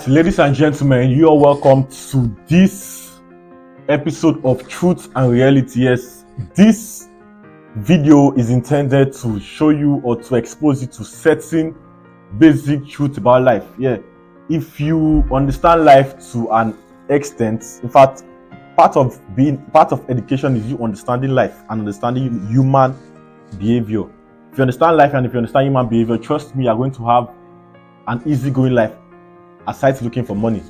Ladies and gentlemen, you are welcome to this episode of Truth and Reality. Yes, this video is intended to show you or to expose you to certain basic truth about life. Yeah, if you understand life to an extent, in fact, part of education is you understanding life and understanding human behavior. If you understand life and if you understand human behavior, trust me, you are going to have an easygoing life. Aside looking for money.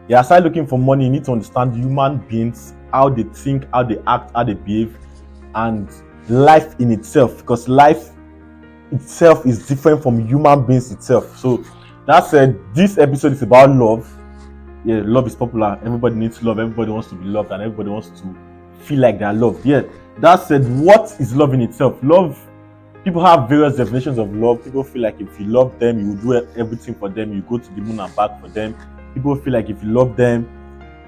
Yeah, aside looking for money, you need to understand human beings, how they think, how they act, how they behave, and life in itself, because life itself is different from human beings itself. So that said, this episode is about love. Yeah, love is popular. Everybody needs love. Everybody wants to be loved, and everybody wants to feel like they are loved. Yeah, that said, what is love in itself? Love, people have various definitions of love. People feel like if you love them, you will do everything for them. You go to the moon and back for them. People feel like if you love them,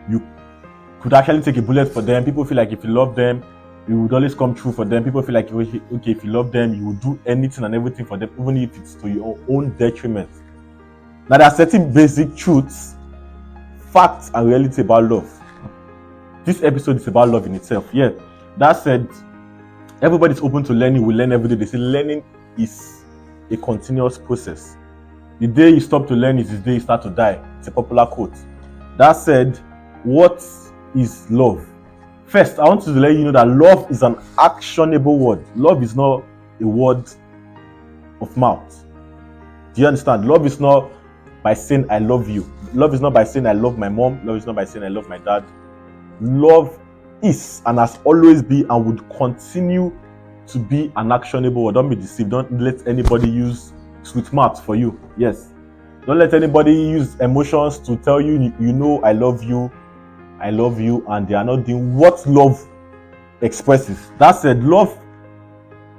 you could actually take a bullet for them. People feel like if you love them, you would always come true for them. People feel like, okay, if you love them, you will do anything and everything for them, even if it's to your own detriment. Now, there are certain basic truths, facts, and reality about love. This episode is about love in itself. Yeah, that said, everybody's open to learning. We learn every day. They say learning is a continuous process. The day you stop to learn is the day you start to die. It's a popular quote. That said, what is love? First, I want to let you know that love is an actionable word. Love is not a word of mouth. Do you understand? Love is not by saying I love you. Love is not by saying I love my mom. Love is not by saying I love my dad. Love is and has always been and would continue to be an actionable word. Don't be deceived. Don't let anybody use sweet mouth for you. Yes. Don't let anybody use emotions to tell you, you know, I love you, and they are not doing what love expresses. That said, love,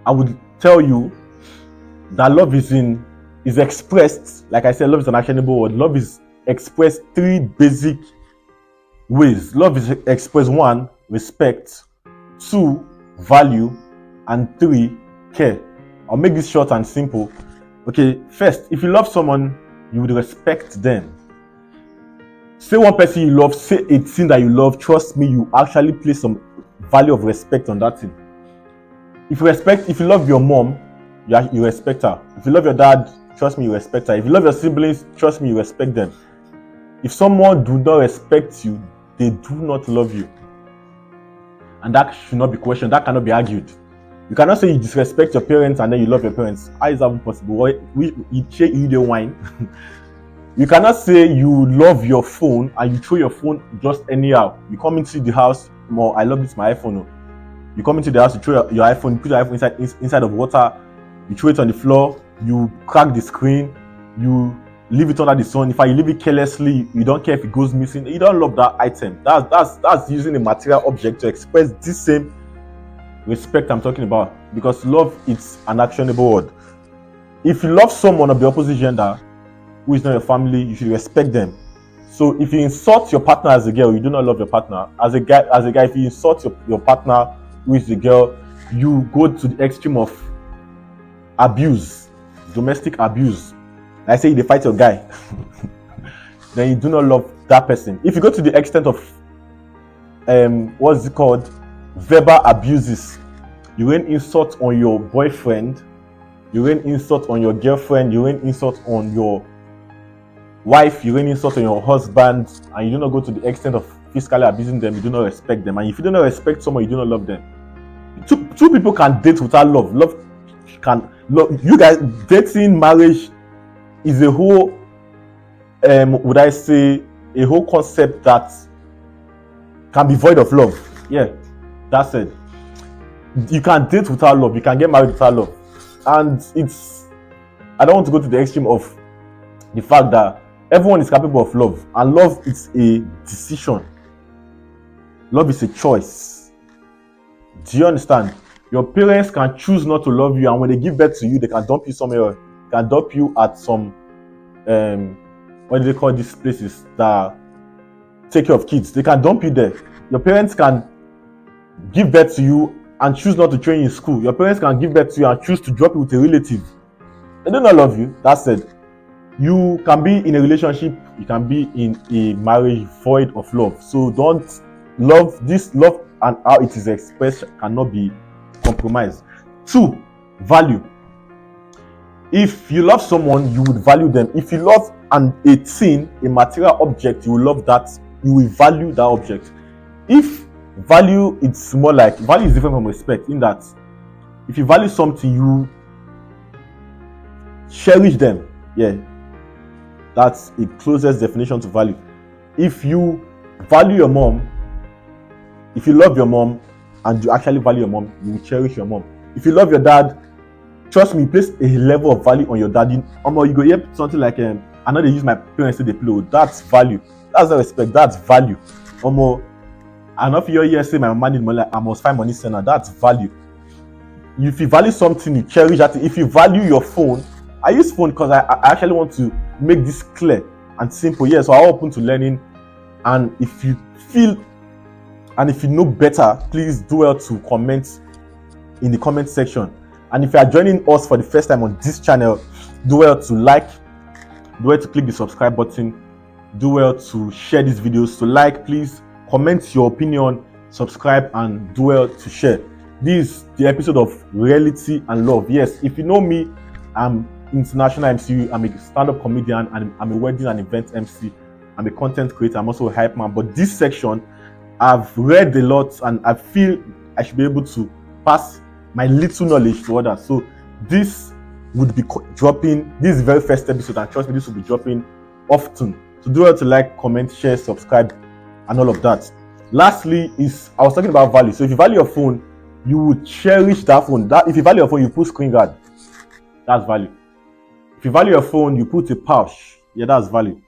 I would tell you that love is expressed, like I said, love is an actionable word. Love is expressed three basic ways. Love is expressed: 1, respect; 2, value; and 3, care. I'll make this short and simple. Okay, first, if you love someone, you would respect them. Say one person you love, say a thing that you love, trust me, you actually place some value of respect on that thing. If you love your mom, you respect her. If you love your dad, trust me, you respect her. If you love your siblings, trust me, you respect them. If someone do not respect you, they do not love you. And that should not be questioned. That cannot be argued. You cannot say you disrespect your parents and then you love your parents. How is that even possible? You the wine. You cannot say you love your phone and you throw your phone just anyhow. You come into the house, I love this my iPhone. You come into the house, you throw your iPhone, you put your iPhone inside of water, you throw it on the floor, you crack the screen, you leave it under the sun. If you leave it carelessly, you don't care if it goes missing. You don't love that item. That's using a material object to express this same respect I'm talking about. Because love is an actionable word. If you love someone of the opposite gender who is not your family, you should respect them. So if you insult your partner as a girl, you do not love your partner. As a guy, if you insult your partner who is a girl, you go to the extreme of abuse, domestic abuse. I say they fight your guy, then you do not love that person. If you go to the extent of what's it called, verbal abuses, you rain insult on your boyfriend, you rain insult on your girlfriend, you rain insult on your wife, you rain insult on your husband, and you do not go to the extent of physically abusing them, you do not respect them. And if you do not respect someone, you do not love them. Two people can date without love. You guys, dating, marriage is a whole would I say a whole concept that can be void of love. Yeah, that's it. You can date without love, you can get married without love. And I don't want to go to the extreme of the fact that everyone is capable of love, and love is a decision. Love is a choice. Do you understand? Your parents can choose not to love you, and when they give birth to you, they can dump you somewhere. They can dump you at some what do they call these places that take care of kids? They can dump you there. Your parents can give birth to you and choose not to train you in school. Your parents can give birth to you and choose to drop you with a relative. They do not love you. That's it. You can be in a relationship, you can be in a marriage void of love. So don't love and how it is expressed cannot be compromised. 2, value. If you love someone, you would value them. If you love a thing, a material object, you will love that, you will value that object. If value, it's more like value is different from respect, in that if you value something, you cherish them. Yeah, that's the closest definition to value. If you value your mom, if you love your mom and you actually value your mom, you will cherish your mom. If you love your dad, trust me, place a level of value on your dad. You go hear something like I know they use my parents to play. That's value. That's not respect. That's value. I know if you're here say my mama need money, I must find money sooner. That's value. If you value something, you cherish that. If you value your phone, I use phone because I actually want to make this clear and simple. Yeah, so I'm open to learning. And if you feel and if you know better, please do well to comment in the comment section. And if you are joining us for the first time on this channel, do well to like, do well to click the subscribe button, do well to share these videos. So like, please comment your opinion, subscribe, and do well to share. This is the episode of Reality and Love. Yes, if you know me, I'm international MC, I'm a stand-up comedian, and I'm a wedding and event MC. I'm a content creator, I'm also a hype man. But this section, I've read a lot and I feel I should be able to pass my little knowledge to others. So this would be dropping, this is the very first episode, and trust me, this will be dropping often. So do well to like, comment, share, subscribe, and all of that. Lastly, I was talking about value. So if you value your phone, you would cherish that phone. If you value your phone, you put screen guard. That's value. If you value your phone, you put a pouch. Yeah, that's value.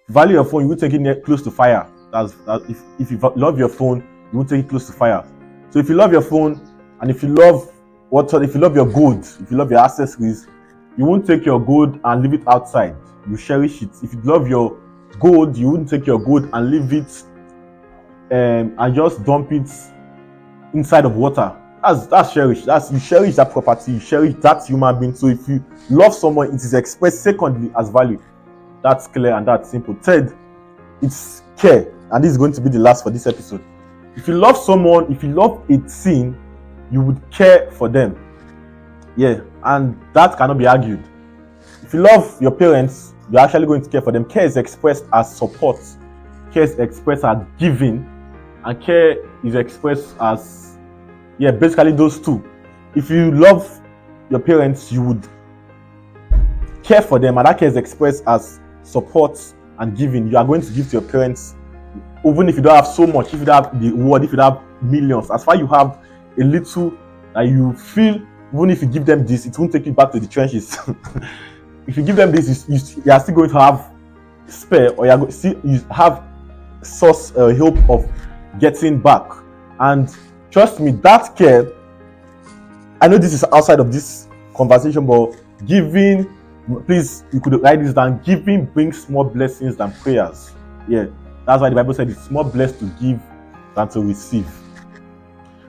If you value your phone, you will take it close to fire. If you love your phone, you will take it close to fire. So if you love your phone, and if you love your gold, if you love your accessories, you won't take your gold and leave it outside. You cherish it. If you love your gold, you wouldn't take your gold and leave it and just dump it inside of water. That's cherish. You cherish that property, you cherish that human being. So if you love someone, it is expressed secondly as value. That's clear and that's simple. Third, it's care. And this is going to be the last for this episode. If you love someone, if you love a thing, you would care for them. Yeah, and that cannot be argued. If you love your parents, you're actually going to care for them. Care is expressed as support. Care is expressed as giving. And care is expressed as, basically those two. If you love your parents, you would care for them. And that care is expressed as support and giving. You are going to give to your parents, even if you don't have so much, if you don't have the world, if you don't have millions. As far as you have a little that you feel, even if you give them this, it won't take you back to the trenches. If you give them this, you are still going to have spare, or you have source hope of getting back. And trust me, that care, I know this is outside of this conversation, but giving, please, you could write this down. Giving brings more blessings than prayers. Yeah, that's why the Bible said it's more blessed to give than to receive.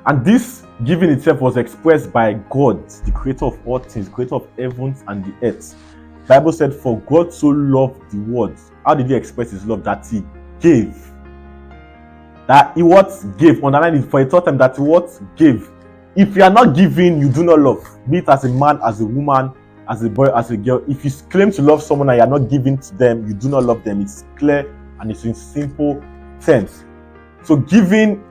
And this giving itself was expressed by God, the creator of all things, creator of heavens and the earth. The Bible said, for God so loved the world. How did he express his love? That he gave. That he what gave. Underline it for a third time, that he what gave. If you are not giving, you do not love. Be it as a man, as a woman, as a boy, as a girl. If you claim to love someone and you are not giving to them, you do not love them. It's clear and it's in simple terms. So giving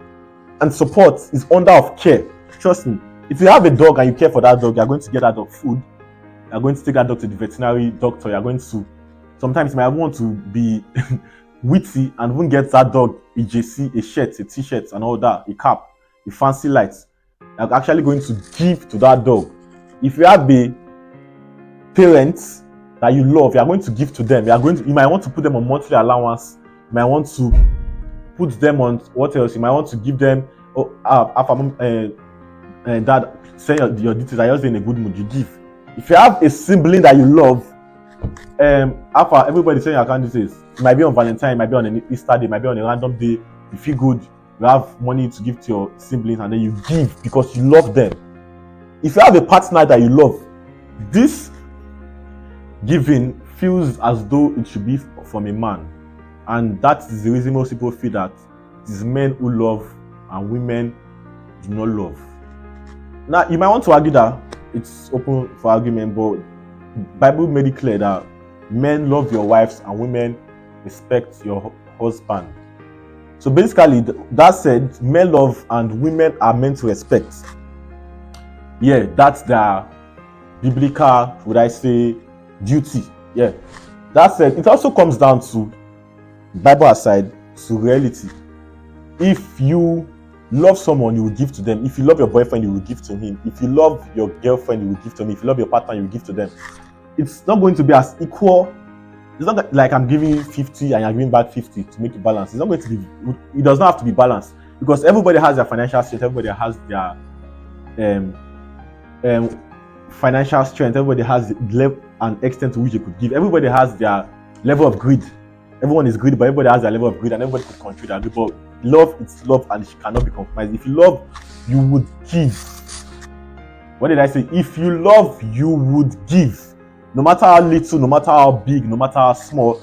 and support is under of care. Trust me. If you have a dog and you care for that dog, you are going to get that dog food. You are going to take that dog to the veterinary doctor. You are going to, sometimes you might want to be witty and even get that dog a JC, a shirt, a t-shirt and all that, a cap, a fancy lights. You are actually going to give to that dog. If you have a parent that you love, you are going to give to them. You might want to put them on monthly allowance. You might want to put them on what else? You might want to give them dad, say your details. I just in a good mood. You give. If you have a sibling that you love, after everybody saying your account details, it might be on Valentine, it might be on an Easter day, it might be on a random day. You feel good, you have money to give to your siblings, and then you give because you love them. If you have a partner that you love, this giving feels as though it should be from a man, and that is the reason most people feel that it is men who love and women do not love. Now, you might want to argue that it's open for argument, but Bible made it clear that men love your wives and women respect your husband. So basically, that said, men love and women are meant to respect. Yeah, that's their biblical, would I say, duty. Yeah. That said, it also comes down to, Bible aside, to reality. If you love someone, you will give to them. If you love your boyfriend, you will give to him. If you love your girlfriend, you will give to him. If you love your partner, you will give to them. It's not going to be as equal. It's not like I'm giving you 50 and you're giving back 50 to make it balance. It's not going to be, it does not have to be balanced, because everybody has their financial strength, everybody has their financial strength, everybody has the level and extent to which they could give. Everybody has their level of greed. Everyone is greedy, but everybody has their level of greed, and everybody could control that greed. But love, it's love, and it cannot be compromised. If you love, you would give. What did I say? If you love, you would give. No matter how little, no matter how big, no matter how small.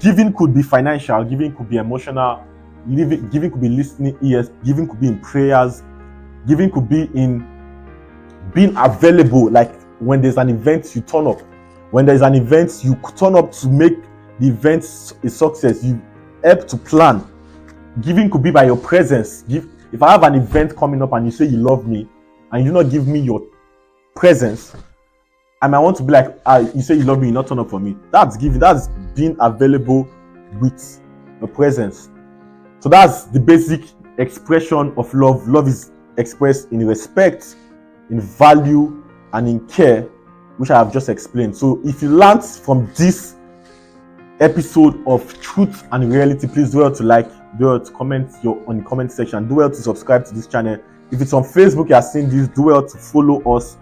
Giving could be financial, giving could be emotional, giving could be listening ears, giving could be in prayers, giving could be in being available. Like when there's an event, you turn up. When there's an event, you turn up to make the event a success. You help to plan. Giving could be by your presence. If I have an event coming up and you say you love me and you do not give me your presence, I might want to be like, you say you love me, you not turn up for me. That's giving. That's being available with your presence. So that's the basic expression of love. Love is expressed in respect, in value, and in care, which I have just explained. So if you learned from this episode of Truth and Reality, please do well to like, do well to comment on the comment section, do well to subscribe to this channel. If it's on Facebook, you are seeing this, do well to follow us,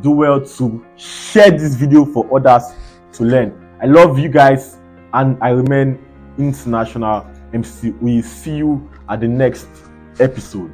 do well to share this video for others to learn. I love you guys, and I remain International MC. We see you at the next episode.